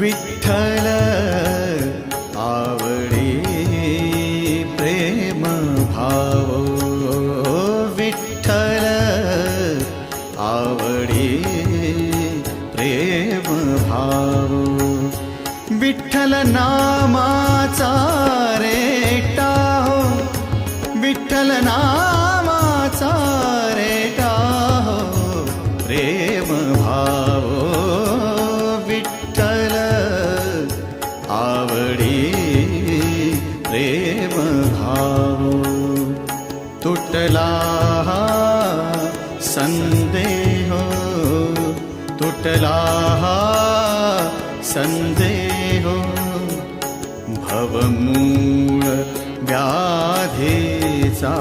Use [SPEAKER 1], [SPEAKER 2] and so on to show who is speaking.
[SPEAKER 1] विठ्ठल आवडी प्रेम भाव, विठ्ठल आवडी प्रेम भाव, विठ्ठल नामाचा रेटा हो, विठ्ठल नामाचा रेटा हो प्रेम भाव, विठ्ठल आवडी प्रेम भाव. तुटला संदेह, तुटला संदेह, भवमूळ व्याधीचा